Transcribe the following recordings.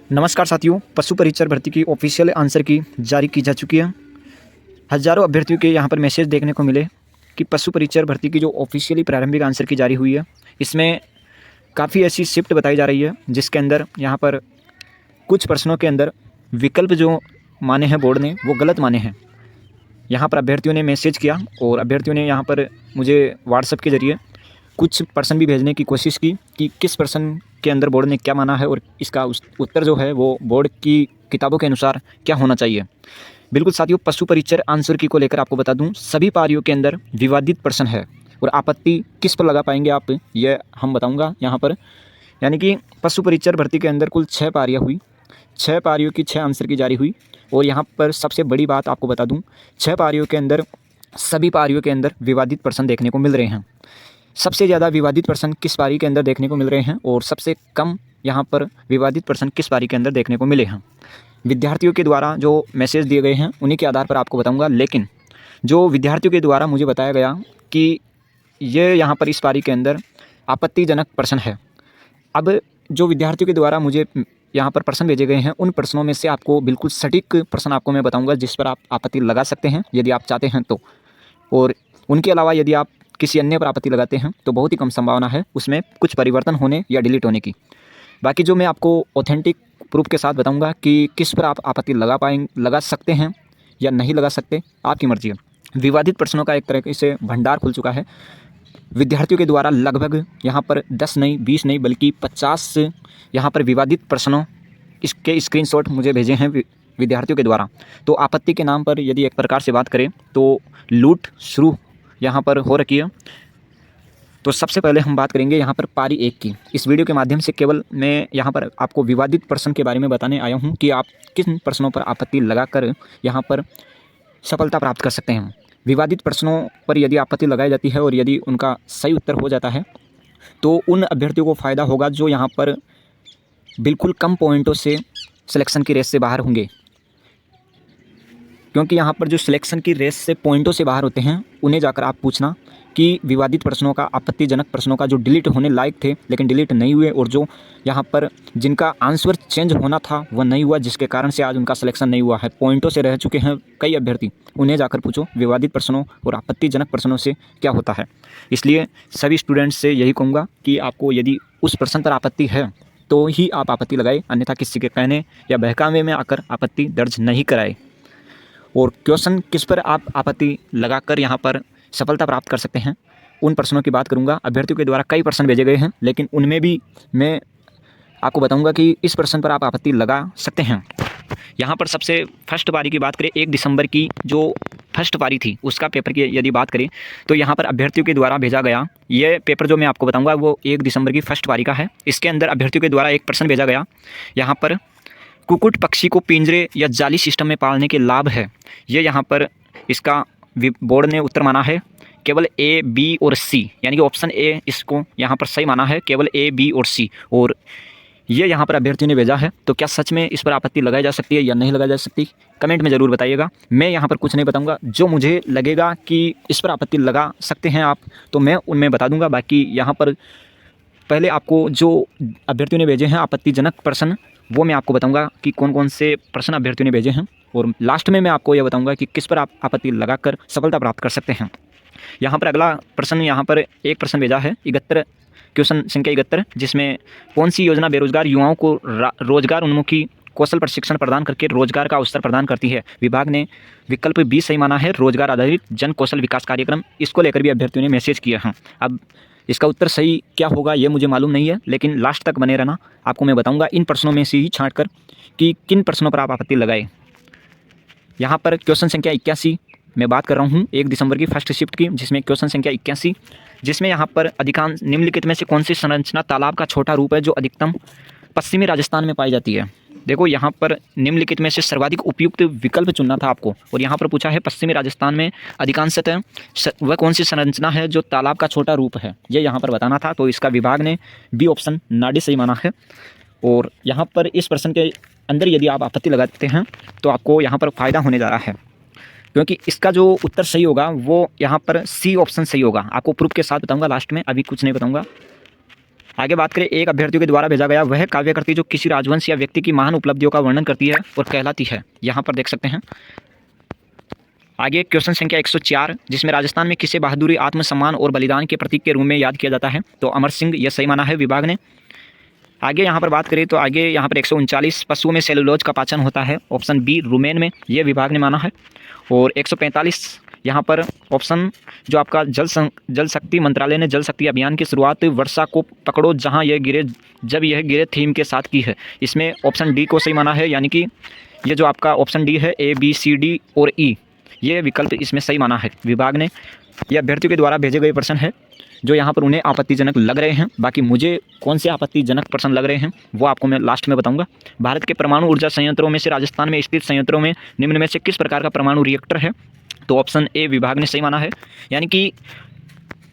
नमस्कार साथियों, पशु परीक्षक भर्ती की ऑफिशियल आंसर की जारी की जा चुकी है। हज़ारों अभ्यर्थियों के यहाँ पर मैसेज देखने को मिले कि पशु परीक्षक भर्ती की जो ऑफिशियली प्रारंभिक आंसर की जारी हुई है, इसमें काफ़ी ऐसी शिफ्ट बताई जा रही है जिसके अंदर यहाँ पर कुछ प्रश्नों के अंदर विकल्प जो माने हैं बोर्ड ने वो गलत माने हैं। यहाँ पर अभ्यर्थियों ने मैसेज किया और अभ्यर्थियों ने यहाँ पर मुझे व्हाट्सएप के ज़रिए कुछ प्रश्न भी भेजने की कोशिश की कि किस प्रश्न के अंदर बोर्ड ने क्या माना है और इसका उत्तर जो है वो बोर्ड की किताबों के अनुसार क्या होना चाहिए। बिल्कुल साथियों, पशु परीक्षक आंसर की को लेकर आपको बता दूं, सभी पारियों के अंदर विवादित प्रश्न है और आपत्ति किस पर लगा पाएंगे आप, ये हम बताऊंगा यहाँ पर। यानी कि पशु परीक्षक भर्ती के अंदर कुल 6 पारियाँ हुई, 6 पारियों की 6 आंसर की जारी हुई। और यहाँ पर सबसे बड़ी बात आपको बता दूँ, 6 पारियों के अंदर सभी पारियों के अंदर विवादित प्रश्न देखने को मिल रहे हैं। सबसे ज़्यादा विवादित प्रश्न किस पारी के अंदर देखने को मिल रहे हैं और सबसे कम यहाँ पर विवादित प्रश्न किस पारी के अंदर देखने को मिले हैं। विद्यार्थियों के द्वारा जो मैसेज दिए गए हैं उन्हीं के आधार पर आपको बताऊंगा, लेकिन जो विद्यार्थियों के द्वारा मुझे बताया गया कि ये यहाँ पर इस पारी के अंदर आपत्तिजनक प्रश्न है। अब जो विद्यार्थियों के द्वारा मुझे यहाँ पर प्रश्न भेजे गए हैं उन प्रश्नों में से आपको बिल्कुल सटीक प्रश्न आपको मैं बताऊँगा जिस पर आप आपत्ति लगा सकते हैं यदि आप चाहते हैं तो। और उनके अलावा यदि आप किसी अन्य पर आपत्ति लगाते हैं तो बहुत ही कम संभावना है उसमें कुछ परिवर्तन होने या डिलीट होने की। बाकी जो मैं आपको ऑथेंटिक प्रूफ के साथ बताऊंगा कि किस पर आप आपत्ति लगा सकते हैं या नहीं लगा सकते, आपकी मर्जी है। विवादित प्रश्नों का एक तरह से भंडार खुल चुका है। विद्यार्थियों के द्वारा लगभग यहाँ पर 10 नहीं 20 नहीं बल्कि 50 यहाँ पर विवादित प्रश्नों इसके स्क्रीनशॉट मुझे भेजे हैं विद्यार्थियों के द्वारा। तो आपत्ति के नाम पर यदि एक प्रकार से बात करें तो लूट शुरू यहाँ पर हो रखी है। तो सबसे पहले हम बात करेंगे यहाँ पर पारी 1 की। इस वीडियो के माध्यम से केवल मैं यहाँ पर आपको विवादित प्रश्न के बारे में बताने आया हूँ कि आप किन प्रश्नों पर आपत्ति लगाकर यहाँ पर सफलता प्राप्त कर सकते हैं। विवादित प्रश्नों पर यदि आपत्ति लगाई जाती है और यदि उनका सही उत्तर हो जाता है तो उन अभ्यर्थियों को फ़ायदा होगा जो यहाँ पर बिल्कुल कम पॉइंटों से सिलेक्शन की रेस से बाहर होंगे, क्योंकि यहाँ पर जो सिलेक्शन की रेस से पॉइंटों से बाहर होते हैं उन्हें जाकर आप पूछना कि विवादित प्रश्नों का, आपत्तिजनक प्रश्नों का जो डिलीट होने लायक थे लेकिन डिलीट नहीं हुए और जो यहाँ पर जिनका आंसर चेंज होना था वह नहीं हुआ जिसके कारण से आज उनका सिलेक्शन नहीं हुआ है, पॉइंटों से रह चुके हैं कई अभ्यर्थी, उन्हें जाकर पूछो विवादित प्रश्नों और आपत्तिजनक प्रश्नों से क्या होता है। इसलिए सभी स्टूडेंट्स से यही कहूँगा कि आपको यदि उस प्रश्न पर आपत्ति है तो ही आप आपत्ति लगाए, अन्यथा किसी के कहने या बहकावे में आकर आपत्ति दर्ज नहीं कराए। और क्वेश्चन किस पर आप आपत्ति लगाकर यहाँ पर सफलता प्राप्त कर सकते हैं उन प्रश्नों की बात करूँगा। अभ्यर्थियों के द्वारा कई प्रश्न भेजे गए हैं लेकिन उनमें भी मैं आपको बताऊँगा कि इस प्रश्न पर आप आपत्ति लगा सकते हैं। यहाँ पर सबसे फर्स्ट पारी की बात करें, 1 दिसंबर की जो फर्स्ट पारी थी उसका पेपर की यदि बात करें तो यहाँ पर अभ्यर्थियों के द्वारा भेजा गया ये पेपर जो मैं आपको बताऊँगा वो 1 दिसंबर की फर्स्ट पारी का है। इसके अंदर अभ्यर्थियों के द्वारा एक प्रश्न भेजा गया, यहाँ पर कुक्कुट पक्षी को पिंजरे या जाली सिस्टम में पालने के लाभ है। ये यहाँ पर इसका बोर्ड ने उत्तर माना है केवल ए, बी और सी, यानी कि ऑप्शन ए इसको यहाँ पर सही माना है, केवल ए, बी और सी। और ये यहाँ पर अभ्यर्थियों ने भेजा है। तो क्या सच में इस पर आपत्ति लगाई जा सकती है या नहीं लगाई जा सकती, कमेंट में ज़रूर बताइएगा। मैं यहाँ पर कुछ नहीं बताऊँगा, जो मुझे लगेगा कि इस पर आपत्ति लगा सकते हैं आप तो मैं उनमें बता दूँगा। बाकी यहाँ पर पहले आपको जो अभ्यर्थियों ने भेजे हैं आपत्तिजनक प्रश्न वो मैं आपको बताऊंगा कि कौन कौन से प्रश्न अभ्यर्थियों ने भेजे हैं और लास्ट में मैं आपको यह बताऊंगा कि किस पर आप आपत्ति लगाकर सफलता प्राप्त कर सकते हैं। यहाँ पर अगला प्रश्न, यहाँ पर एक प्रश्न भेजा है 71, क्वेश्चन संख्या 71, जिसमें कौन सी योजना बेरोजगार युवाओं को रोजगार उन्मुखी कौशल प्रशिक्षण प्रदान करके रोजगार का अवसर प्रदान करती है। विभाग ने विकल्प बी सही माना है, रोजगार आधारित जन कौशल विकास कार्यक्रम। इसको लेकर भी अभ्यर्थियों ने मैसेज किया है। अब इसका उत्तर सही क्या होगा ये मुझे मालूम नहीं है, लेकिन लास्ट तक बने रहना, आपको मैं बताऊंगा इन प्रश्नों में से ही छांट कर कि किन प्रश्नों पर आप आपत्ति लगाए। यहाँ पर क्वेश्चन संख्या 81 मैं बात कर रहा हूँ 1 दिसंबर की फर्स्ट शिफ्ट की, जिसमें क्वेश्चन संख्या 81, जिसमें यहाँ पर अधिकांश निम्नलिखित में से कौन सी संरचना तालाब का छोटा रूप है जो अधिकतम पश्चिमी राजस्थान में पाई जाती है। देखो यहाँ पर निम्नलिखित में से सर्वाधिक उपयुक्त विकल्प चुनना था आपको और यहाँ पर पूछा है पश्चिमी राजस्थान में अधिकांशतः वह कौन सी संरचना है जो तालाब का छोटा रूप है, ये यहाँ पर बताना था। तो इसका विभाग ने बी ऑप्शन नाडी सही माना है। और यहाँ पर इस प्रश्न के अंदर यदि आप आपत्ति लगाते हैं तो आपको यहाँ पर फ़ायदा होने जा रहा है, क्योंकि इसका जो उत्तर सही होगा वो यहाँ पर सी ऑप्शन सही होगा। आपको प्रूफ के साथ बताऊँगा लास्ट में, अभी कुछ नहीं बताऊँगा। आगे बात करें, एक अभ्यर्थियों के द्वारा भेजा गया वह काव्य कृति जो किसी राजवंश या व्यक्ति की महान उपलब्धियों का वर्णन करती है और कहलाती है। यहाँ पर देख सकते हैं। आगे क्वेश्चन संख्या 104, जिसमें राजस्थान में किसे बहादुरी, आत्मसम्मान और बलिदान के प्रतीक के रूप में याद किया जाता है, तो अमर सिंह, यह सही माना है विभाग ने। आगे यहाँ पर बात करें तो आगे यहाँ पर 139, पशुओं में सेलुलोज का पाचन होता है, ऑप्शन बी रुमेन में, यह विभाग ने माना है। और 145 यहाँ पर ऑप्शन जो आपका जल शक्ति मंत्रालय ने जल शक्ति अभियान की शुरुआत वर्षा को पकड़ो जहाँ यह गिरे जब यह गिरे थीम के साथ की है, इसमें ऑप्शन डी को सही माना है, यानी कि ये जो आपका ऑप्शन डी है A B C D और E, ये विकल्प इसमें सही माना है विभाग ने। यह अभ्यर्थियों के द्वारा भेजे गए प्रश्न है जो यहाँ पर उन्हें आपत्तिजनक लग रहे हैं। बाकी मुझे कौन से आपत्तिजनक प्रश्न लग रहे हैं वो आपको मैं लास्ट में बताऊंगा। भारत के परमाणु ऊर्जा संयंत्रों में से राजस्थान में स्थित संयंत्रों में निम्न में से किस प्रकार का परमाणु रिएक्टर है, तो ऑप्शन ए विभाग ने सही माना है। यानी कि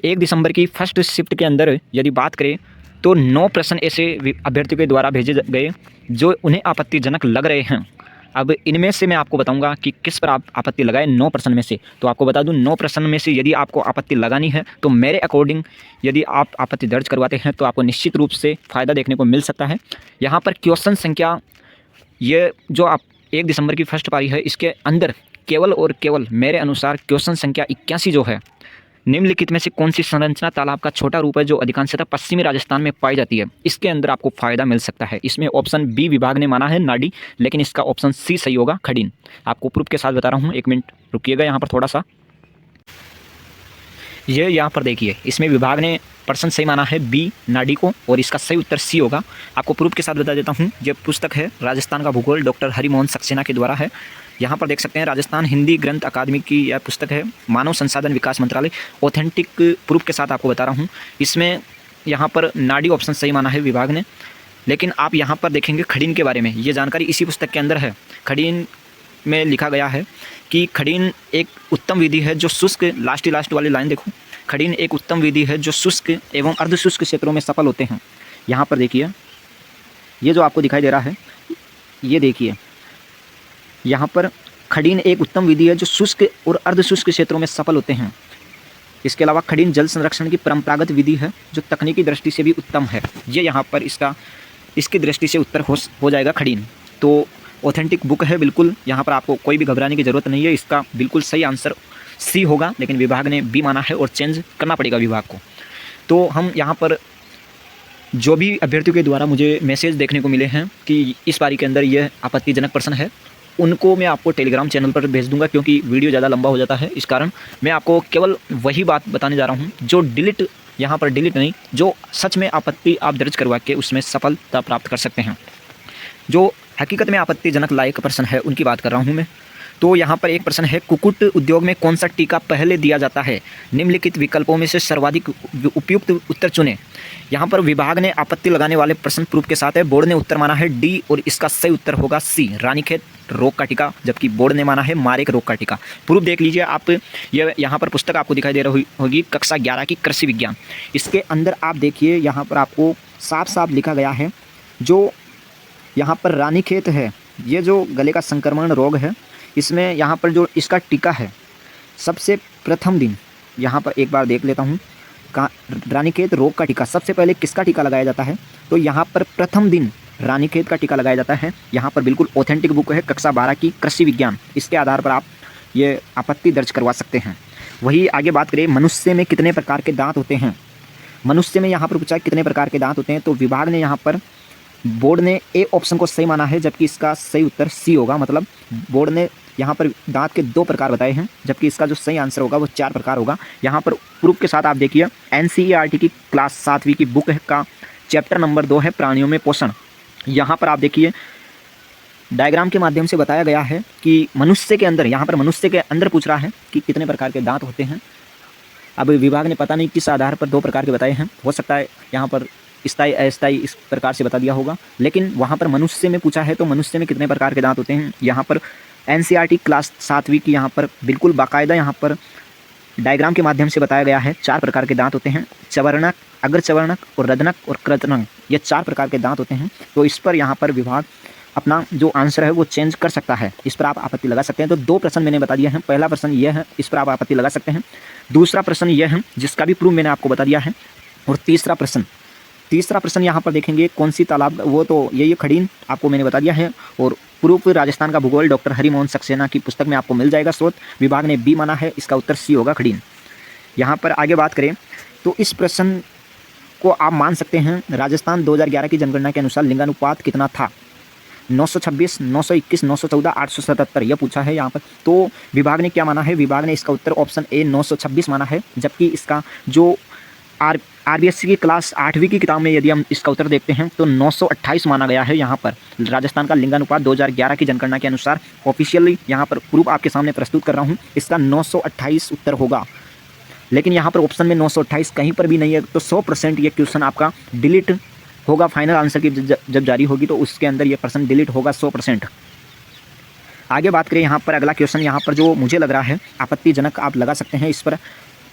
1 दिसंबर की फर्स्ट शिफ्ट के अंदर यदि बात करें तो 9 प्रश्न ऐसे अभ्यर्थियों के द्वारा भेजे गए जो उन्हें आपत्तिजनक लग रहे हैं। अब इनमें से मैं आपको बताऊंगा कि किस पर आप आपत्ति लगाएं 9 प्रश्न में से। तो आपको बता दूं 9 प्रश्न में से यदि आपको आपत्ति लगानी है तो मेरे अकॉर्डिंग यदि आप आपत्ति दर्ज करवाते हैं तो आपको निश्चित रूप से फ़ायदा देखने को मिल सकता है। यहाँ पर क्वेश्चन संख्या ये जो आप 1 दिसंबर की फर्स्ट पारी है इसके अंदर केवल और केवल मेरे अनुसार क्वेश्चन संख्या 81 जो है, निम्नलिखित में से कौन सी संरचना तालाब का छोटा रूप है जो अधिकांशतः पश्चिमी राजस्थान में पाई जाती है, इसके अंदर आपको फ़ायदा मिल सकता है। इसमें ऑप्शन बी विभाग ने माना है नाडी, लेकिन इसका ऑप्शन सी सही होगा खडीन। आपको प्रूफ के साथ बता रहा हूँ, 1 मिनट रुकिएगा यहाँ पर थोड़ा सा। ये यहाँ पर देखिए, इसमें विभाग ने प्रश्न सही माना है बी नाडी को और इसका सही उत्तर सी होगा। आपको प्रूफ के साथ बता देता हूँ। ये पुस्तक है राजस्थान का भूगोल, डॉक्टर हरिमोहन सक्सेना के द्वारा है। यहाँ पर देख सकते हैं राजस्थान हिंदी ग्रंथ अकादमी की यह पुस्तक है, मानव संसाधन विकास मंत्रालय। ऑथेंटिक प्रूफ के साथ आपको बता रहा हूँ। इसमें यहाँ पर नाडी ऑप्शन सही माना है विभाग ने, लेकिन आप यहाँ पर देखेंगे खडीन के बारे में, ये जानकारी इसी पुस्तक के अंदर है। खडीन में लिखा गया है कि खडीन एक उत्तम विधि है जो शुष्क, लास्ट वाली लाइन देखो, खडीन एक उत्तम विधि है जो शुष्क एवं अर्धशुष्क क्षेत्रों में सफल होते हैं। यहाँ पर देखिए, ये जो आपको दिखाई दे रहा है, ये देखिए यहाँ पर खडीन एक उत्तम विधि है जो शुष्क और अर्धशुष्क क्षेत्रों में सफल होते हैं। इसके अलावा खडीन जल संरक्षण की परंपरागत विधि है जो तकनीकी दृष्टि से भी उत्तम है। ये यहाँ पर इसकी दृष्टि से उत्तर हो जाएगा खडीन। तो ऑथेंटिक बुक है बिल्कुल, यहाँ पर आपको कोई भी घबराने की ज़रूरत नहीं है। इसका बिल्कुल सही आंसर सी होगा, लेकिन विभाग ने बी माना है और चेंज करना पड़ेगा विभाग को। तो हम यहाँ पर जो भी अभ्यर्थियों के द्वारा मुझे मैसेज देखने को मिले हैं कि इस पारी के अंदर यह आपत्तिजनक प्रश्न है, उनको मैं आपको टेलीग्राम चैनल पर भेज दूंगा, क्योंकि वीडियो ज़्यादा लंबा हो जाता है। इस कारण मैं आपको केवल वही बात बताने जा रहा हूं जो यहाँ पर डिलीट नहीं, जो सच में आपत्ति आप दर्ज करवा के उसमें सफलता प्राप्त कर सकते हैं। जो हकीकत में आपत्तिजनक लायक प्रश्न है उनकी बात कर रहा हूँ मैं। तो यहाँ पर एक प्रश्न है, कुक्कुट उद्योग में कौन सा टीका पहले दिया जाता है, निम्नलिखित विकल्पों में से सर्वाधिक उपयुक्त उत्तर चुनें। यहाँ पर विभाग ने आपत्ति लगाने वाले प्रश्न प्रूफ के साथ है, बोर्ड ने उत्तर माना है डी और इसका सही उत्तर होगा सी रानीखेत रोग का टीका, जबकि बोर्ड ने माना है मारेक रोग का टीका। प्रूफ देख लीजिए आप, ये यहाँ पर पुस्तक आपको दिखाई दे रही होगी कक्षा 11 की कृषि विज्ञान। इसके अंदर आप देखिए यहाँ पर आपको साफ साफ लिखा गया है, जो यहाँ पर रानीखेत है, ये जो गले का संक्रमण रोग है, इसमें यहाँ पर जो इसका टीका है सबसे प्रथम दिन, यहाँ पर एक बार देख लेता हूँ, रानीखेत रोग का टीका सबसे पहले किसका टीका लगाया जाता है, तो यहाँ पर प्रथम दिन रानीखेत का टीका लगाया जाता है। यहाँ पर बिल्कुल ऑथेंटिक बुक है कक्षा 12 की कृषि विज्ञान, इसके आधार पर आप ये आपत्ति दर्ज करवा सकते हैं। वही आगे बात करें, मनुष्य में कितने प्रकार के दांत होते हैं। मनुष्य में यहाँ पर पूछा कितने प्रकार के दांत होते हैं, तो विभाग ने यहाँ पर बोर्ड ने ए ऑप्शन को सही माना है, जबकि इसका सही उत्तर सी होगा। मतलब बोर्ड ने यहाँ पर दांत के 2 प्रकार बताए हैं, जबकि इसका जो सही आंसर होगा वो 4 प्रकार होगा। यहाँ पर प्रूफ के साथ आप देखिए, NCERT की क्लास 7वीं की बुक का चैप्टर नंबर 2 है प्राणियों में पोषण। यहाँ पर आप देखिए डायग्राम के माध्यम से बताया गया है कि मनुष्य के अंदर, यहाँ पर मनुष्य के अंदर पूछ रहा है कि कितने प्रकार के दांत होते हैं। अब विभाग ने पता नहीं किस आधार पर 2 प्रकार के बताए हैं, हो सकता है यहाँ पर स्थायी अस्थायी इस प्रकार से बता दिया होगा, लेकिन वहाँ पर मनुष्य में पूछा है तो मनुष्य में कितने प्रकार के दांत होते हैं। यहाँ पर NCERT क्लास 7वीं की यहाँ पर बिल्कुल बाकायदा यहाँ पर डायग्राम के माध्यम से बताया गया है 4 प्रकार के दांत होते हैं, चवर्णक, अग्रचवर्णक और रदनक और कृतनक, ये 4 प्रकार के दांत होते हैं। तो इस पर यहाँ पर विभाग अपना जो आंसर है वो चेंज कर सकता है, इस पर आप आपत्ति लगा सकते हैं। तो 2 प्रश्न मैंने बता दिए हैं, पहला प्रश्न यह है, इस पर आप आपत्ति लगा सकते हैं। दूसरा प्रश्न यह है जिसका भी प्रूफ मैंने आपको बता दिया है, और तीसरा प्रश्न तीसरा प्रश्न यहाँ पर देखेंगे, कौन सी तालाब, वो तो ये खडीन आपको मैंने बता दिया है, और पूर्व राजस्थान का भूगोल डॉक्टर हरिमोहन सक्सेना की पुस्तक में आपको मिल जाएगा। स्रोत विभाग ने बी माना है, इसका उत्तर सी होगा, खडीन। यहाँ पर आगे बात करें तो इस प्रश्न को आप मान सकते हैं, राजस्थान 2011 की जनगणना के अनुसार लिंगानुपात कितना था? 926, 921, 914, 877 यह पूछा है यहाँ पर। तो विभाग ने क्या माना है? विभाग ने इसका उत्तर ऑप्शन ए 926 माना है, जबकि इसका जो आरबीएससी की क्लास 8वीं की किताब में यदि हम इसका उत्तर देखते हैं तो 928 माना गया है। यहाँ पर राजस्थान का लिंगानुपात 2011 की जनगणना के अनुसार ऑफिशियली यहाँ पर प्रूफ आपके सामने प्रस्तुत कर रहा हूँ, इसका 928 उत्तर होगा। लेकिन यहाँ पर ऑप्शन में 928 कहीं पर भी नहीं है, तो 100% ये क्वेश्चन आपका डिलीट होगा। फाइनल आंसर की जब जारी होगी तो उसके अंदर ये प्रश्न डिलीट होगा 100%। आगे बात करें यहाँ पर, अगला क्वेश्चन यहाँ पर जो मुझे लग रहा है आपत्तिजनक, आप लगा सकते हैं इस पर।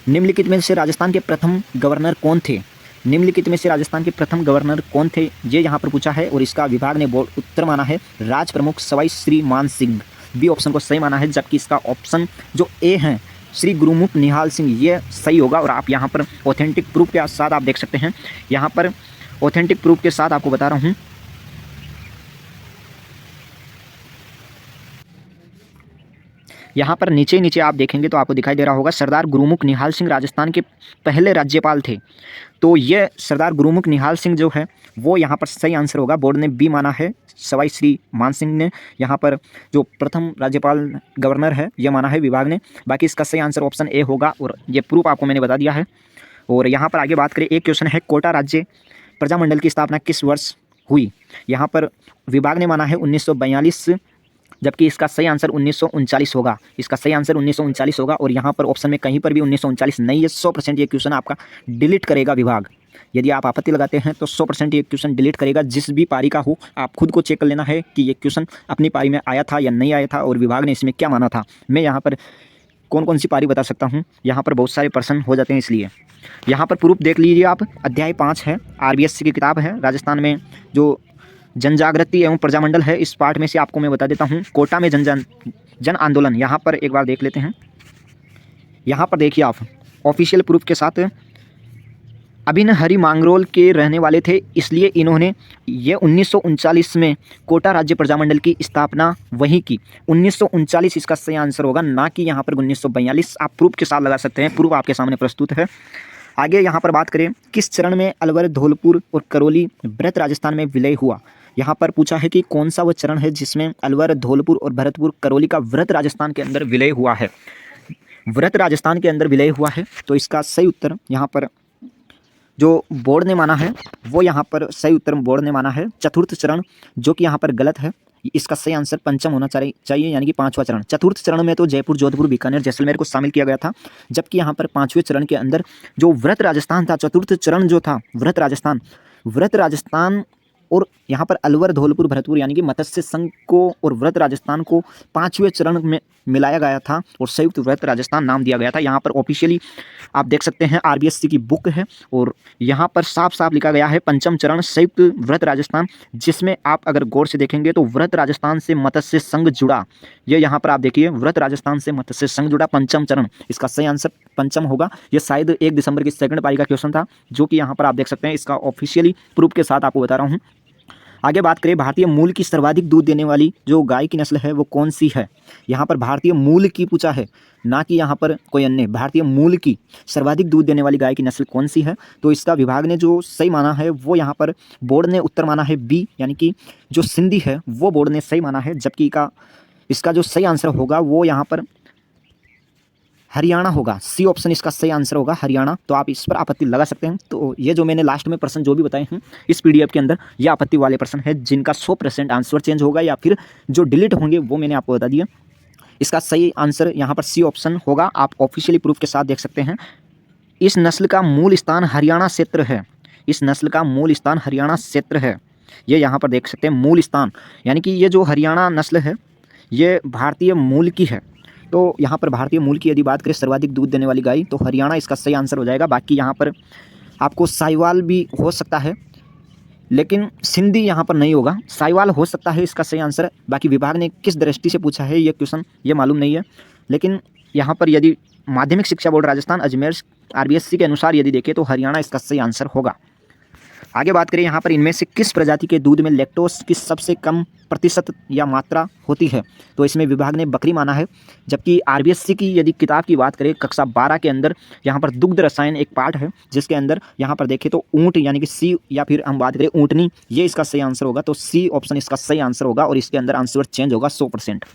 निम्नलिखित में से राजस्थान के प्रथम गवर्नर कौन थे? निम्नलिखित में से राजस्थान के प्रथम गवर्नर कौन थे, ये यहाँ पर पूछा है, और इसका विभाग ने उत्तर माना है राज प्रमुख सवाई श्री मान सिंह। बी ऑप्शन को सही माना है, जबकि इसका ऑप्शन जो ए है श्री गुरुमुख निहाल सिंह, ये सही होगा। और आप यहाँ पर ऑथेंटिक प्रूफ के साथ आप देख सकते हैं, यहाँ पर ऑथेंटिक प्रूफ के साथ आपको बता रहा हूँ। यहाँ पर नीचे आप देखेंगे तो आपको दिखाई दे रहा होगा सरदार गुरुमुख निहाल सिंह राजस्थान के पहले राज्यपाल थे। तो ये सरदार गुरुमुख निहाल सिंह जो है वो यहाँ पर सही आंसर होगा। बोर्ड ने बी माना है, सवाई श्री मान सिंह ने यहाँ पर जो प्रथम राज्यपाल गवर्नर है ये माना है विभाग ने। बाकी इसका सही आंसर ऑप्शन ए होगा, और ये प्रूफ आपको मैंने बता दिया है। और यहाँ पर आगे बात करें, एक क्वेश्चन है, कोटा राज्य प्रजामंडल की स्थापना किस वर्ष हुई? यहाँ पर विभाग ने माना है 1942, जबकि इसका सही आंसर 1939 होगा। इसका सही आंसर 1939 होगा, और यहाँ पर ऑप्शन में कहीं पर भी 1939 नहीं है। 100% ये क्वेश्चन आपका डिलीट करेगा विभाग। यदि आप आपत्ति लगाते हैं तो 100% ये क्वेश्चन डिलीट करेगा, जिस भी पारी का हो। आप खुद को चेक कर लेना है कि ये क्वेश्चन अपनी पारी में आया था या नहीं आया था, और विभाग ने इसमें क्या माना था। मैं यहाँ पर कौन सी पारी बता सकता हूँ, यहाँ पर बहुत सारे प्रश्न हो जाते हैं, इसलिए यहाँ पर प्रूफ देख लीजिए आप। अध्याय 5 है, आरबीएससी की किताब है, राजस्थान में जो जनजागृति एवं प्रजामंडल है, इस पार्ट में से आपको मैं बता देता हूँ। कोटा में जन आंदोलन, यहाँ पर एक बार देख लेते हैं। यहाँ पर देखिए आप, ऑफिशियल प्रूफ के साथ, अभिन्न हरि मांगरोल के रहने वाले थे, इसलिए इन्होंने ये 1939 में कोटा राज्य प्रजामंडल की स्थापना वहीं की। 1939 इसका सही आंसर होगा, ना कि यहाँ पर 1942। आप प्रूफ के साथ लगा सकते हैं, प्रूफ आपके सामने प्रस्तुत है। आगे यहाँ पर बात करें, किस चरण में अलवर, धौलपुर और करौली व्रत राजस्थान में विलय हुआ? यहाँ पर पूछा है कि कौन सा वो चरण है जिसमें अलवर, धौलपुर और भरतपुर, करौली का व्रत राजस्थान के अंदर विलय हुआ है। व्रत राजस्थान के अंदर विलय हुआ है, तो इसका सही उत्तर यहाँ पर जो बोर्ड ने माना है वो यहाँ पर सही उत्तर बोर्ड ने माना है चतुर्थ चरण, जो कि यहाँ पर गलत है। इसका सही आंसर पंचम होना चाहिए, यानी कि 5वां चरण। चतुर्थ चरण में तो जयपुर, जोधपुर, बीकानेर, जैसलमेर को शामिल किया गया था, जबकि यहाँ पर 5वें चरण के अंदर जो व्रत राजस्थान था, चतुर्थ चरण जो था व्रत राजस्थान और यहाँ पर अलवर, धौलपुर, भरतपुर यानी कि मत्स्य संघ को और व्रत राजस्थान को 5वें चरण में मिलाया गया था और संयुक्त व्रत राजस्थान नाम दिया गया था। यहाँ पर ऑफिशियली आप देख सकते हैं, आरबीएससी की बुक है और यहाँ पर साफ साफ लिखा गया है पंचम चरण संयुक्त व्रत राजस्थान, जिसमें आप अगर गौर से देखेंगे तो व्रत राजस्थान से मत्स्य संघ जुड़ा। ये यहाँ पर आप देखिए, व्रत राजस्थान से मत्स्य संघ जुड़ा, पंचम चरण, इसका सही आंसर पंचम होगा। ये शायद 1 दिसंबर की सेकंड पारी का क्वेश्चन था, जो कि यहाँ पर आप देख सकते हैं। इसका ऑफिशियली प्रूफ के साथ आपको बता रहा हूँ। आगे बात करें, भारतीय मूल की सर्वाधिक दूध देने वाली जो गाय की नस्ल है वो कौन सी है? यहाँ पर भारतीय मूल की पूछा है, ना कि यहाँ पर कोई अन्य। भारतीय मूल की सर्वाधिक दूध देने वाली गाय की नस्ल कौन सी है? तो इसका विभाग ने जो सही माना है वो यहाँ पर बोर्ड ने उत्तर माना है बी, यानी कि जो सिंधी है वो बोर्ड ने सही माना है, जबकि इसका जो सही आंसर होगा वो यहाँ पर हरियाणा होगा। सी ऑप्शन इसका सही आंसर होगा, हरियाणा। तो आप इस पर आपत्ति लगा सकते हैं। तो ये जो मैंने लास्ट में प्रश्न जो भी बताए हैं इस पीडीएफ के अंदर, ये आपत्ति वाले प्रश्न है जिनका 100% आंसर चेंज होगा या फिर जो डिलीट होंगे वो मैंने आपको बता दिया। इसका सही आंसर यहाँ पर सी ऑप्शन होगा। आप ऑफिशियली प्रूफ के साथ देख सकते हैं। इस नस्ल का मूल स्थान हरियाणा क्षेत्र है। इस नस्ल का मूल स्थान हरियाणा क्षेत्र है। ये यहाँ पर देख सकते हैं मूल स्थान, यानी कि ये जो हरियाणा नस्ल है ये भारतीय मूल की है। तो यहाँ पर भारतीय मूल की यदि बात करें सर्वाधिक दूध देने वाली गाय, तो हरियाणा इसका सही आंसर हो जाएगा। बाकी यहाँ पर आपको साहिवाल भी हो सकता है, लेकिन सिंधी यहाँ पर नहीं होगा, साहिवाल हो सकता है इसका सही आंसर। बाकी विभाग ने किस दृष्टि से पूछा है ये क्वेश्चन ये मालूम नहीं है, लेकिन यहाँ पर यदि माध्यमिक शिक्षा बोर्ड राजस्थान अजमेर आरबीएससी के अनुसार यदि देखें तो हरियाणा इसका सही आंसर होगा। आगे बात करें यहाँ पर इनमें से किस प्रजाति के दूध में लैक्टोज की सबसे कम प्रतिशत या मात्रा होती है, तो इसमें विभाग ने बकरी माना है। जबकि आरबीएससी की यदि किताब की बात करें कक्षा 12 के अंदर यहाँ पर दुग्ध रसायन एक पार्ट है, जिसके अंदर यहाँ पर देखें तो ऊँट यानी कि सी, या फिर हम बात करें ऊँटनी, ये इसका सही आंसर होगा। तो सी ऑप्शन इसका सही आंसर होगा और इसके अंदर आंसर चेंज होगा 100%।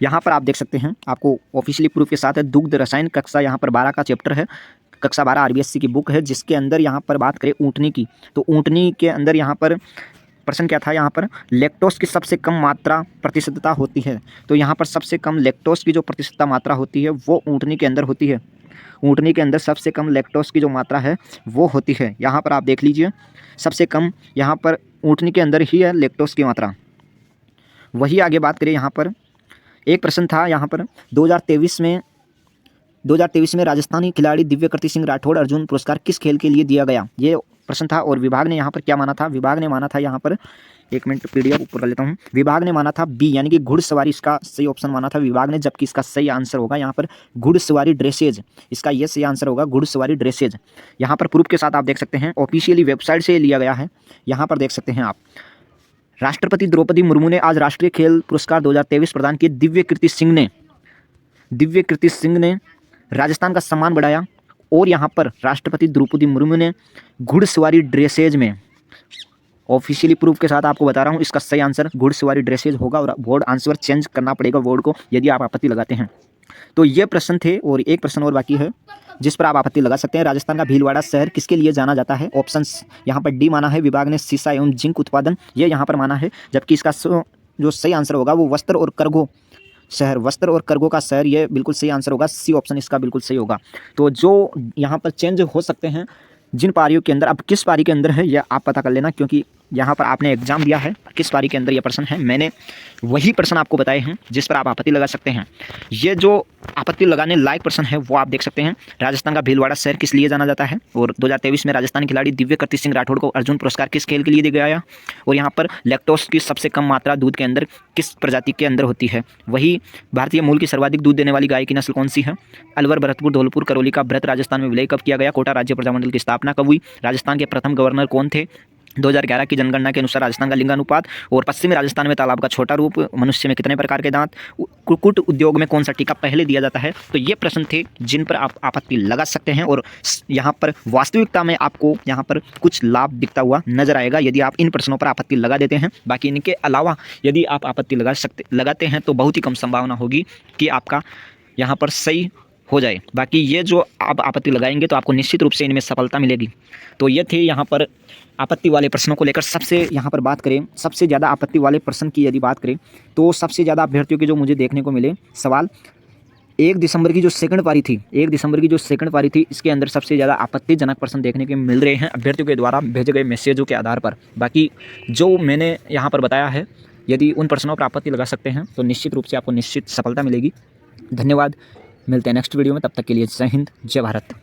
यहाँ पर आप देख सकते हैं, आपको ऑफिशियली प्रूफ के साथ है दुग्ध रसायन कक्षा यहाँ पर 12 का चैप्टर है, कक्षा 12 आरबीएससी की बुक है, जिसके अंदर यहाँ पर बात करें ऊँटनी की, तो ऊँटनी के अंदर यहाँ पर प्रश्न क्या था, यहाँ पर लैक्टोज की सबसे कम मात्रा प्रतिशतता होती है। तो यहाँ पर सबसे कम लैक्टोज की जो प्रतिशतता मात्रा होती है वो ऊँटनी के अंदर होती है। ऊँटनी के अंदर सबसे कम लैक्टोज की जो मात्रा है वो होती है। यहाँ पर आप देख लीजिए, सबसे कम यहाँ पर ऊँटनी के अंदर ही है लैक्टोज की मात्रा। वही आगे बात करें, यहाँ पर एक प्रश्न था यहाँ पर 2023 में राजस्थानी खिलाड़ी दिव्यकृति सिंह राठौड़ अर्जुन पुरस्कार किस खेल के लिए दिया गया, ये प्रश्न था। और विभाग ने यहाँ पर क्या माना था, विभाग ने माना था यहाँ पर, एक मिनट पीडीएफ ऊपर कर लेता हूँ, विभाग ने माना था बी यानी कि घुड़सवारी इसका सही ऑप्शन माना था विभाग ने, जबकि इसका सही आंसर होगा यहाँ पर घुड़सवारी ड्रेसेज, इसका ये सही आंसर होगा घुड़सवारी ड्रेसेज। यहाँ पर प्रूफ के साथ आप देख सकते हैं, ऑफिशियली वेबसाइट से लिया गया है। यहाँ पर देख सकते हैं आप, राष्ट्रपति द्रौपदी मुर्मू ने आज राष्ट्रीय खेल पुरस्कार 2023 प्रदान किए। दिव्यकृति सिंह ने राजस्थान का सम्मान बढ़ाया। और यहाँ पर राष्ट्रपति द्रौपदी मुर्मू ने घुड़सवारी ड्रेसेज में, ऑफिशियली प्रूफ के साथ आपको बता रहा हूँ, इसका सही आंसर घुड़सवारी ड्रेसेज होगा। और बोर्ड आंसर चेंज करना पड़ेगा बोर्ड को यदि आप आपत्ति लगाते हैं। तो ये प्रश्न थे और एक प्रश्न और बाकी है जिस पर आप आपत्ति लगा सकते हैं। राजस्थान का भीलवाड़ा शहर किसके लिए जाना जाता है, ऑप्शंस यहाँ पर डी माना है विभाग ने सीसा एवं जिंक उत्पादन, ये यहाँ पर माना है। जबकि इसका जो सही आंसर होगा वो वस्त्र और करघो शहर, वस्त्र और करघो का शहर, ये बिल्कुल सही आंसर होगा, सी ऑप्शन इसका बिल्कुल सही होगा। तो जो यहाँ पर चेंज हो सकते हैं जिन पारियों के अंदर, अब किस पारी के अंदर है यह आप पता कर लेना, क्योंकि यहाँ पर आपने एग्जाम दिया है किस पारी के अंदर ये प्रश्न है, मैंने वही प्रश्न आपको बताए हैं जिस पर आप आपत्ति लगा सकते हैं। ये जो आपत्ति लगाने लायक प्रश्न है वो आप देख सकते हैं, राजस्थान का भीलवाड़ा शहर किस लिए जाना जाता है, और 2023 में राजस्थानी खिलाड़ी दिव्यकृति सिंह राठौड़ को अर्जुन पुरस्कार किस खेल के लिए दिया गया, और यहाँ पर लैक्टोज की सबसे कम मात्रा दूध के अंदर किस प्रजाति के अंदर होती है। वही भारतीय मूल की सर्वाधिक दूध देने वाली गाय की नस्ल कौन सी है, अलवर, भरतपुर, धौलपुर, करौली का व्रत राजस्थान में विलय कब किया गया, कोटा राज्य प्रजामंडल की स्थापना कब हुई, राजस्थान के प्रथम गवर्नर कौन थे, 2011 की जनगणना के अनुसार राजस्थान का लिंगानुपात, और पश्चिमी राजस्थान में तालाब का छोटा रूप, मनुष्य में कितने प्रकार के दांत, कुक्कुट उद्योग में कौन सा टीका पहले दिया जाता है। तो ये प्रश्न थे जिन पर आप आपत्ति लगा सकते हैं और यहाँ पर वास्तविकता में आपको यहाँ पर कुछ लाभ दिखता हुआ नजर आएगा यदि आप इन प्रश्नों पर आपत्ति लगा देते हैं। बाकी इनके अलावा यदि आप आपत्ति लगाते हैं तो बहुत ही कम संभावना होगी कि आपका यहाँ पर सही हो जाए। बाकी ये जो आप आपत्ति लगाएंगे तो आपको निश्चित रूप से इनमें सफलता मिलेगी। तो ये थे यहाँ पर आपत्ति वाले प्रश्नों को लेकर। सबसे यहाँ पर बात करें, सबसे ज़्यादा आपत्ति वाले प्रश्न की यदि बात करें तो सबसे ज़्यादा अभ्यर्थियों के जो मुझे देखने को मिले सवाल, 1 दिसंबर की जो सेकंड पारी थी, इसके अंदर सबसे ज़्यादा आपत्तिजनक प्रश्न देखने के मिल रहे हैं अभ्यर्थियों के द्वारा भेजे गए मैसेजों के आधार पर। बाकी जो मैंने यहाँ पर बताया है, यदि उन प्रश्नों पर आपत्ति लगा सकते हैं तो निश्चित रूप से आपको निश्चित सफलता मिलेगी। धन्यवाद, मिलते हैं नेक्स्ट वीडियो में, तब तक के लिए जय हिंद, जय भारत।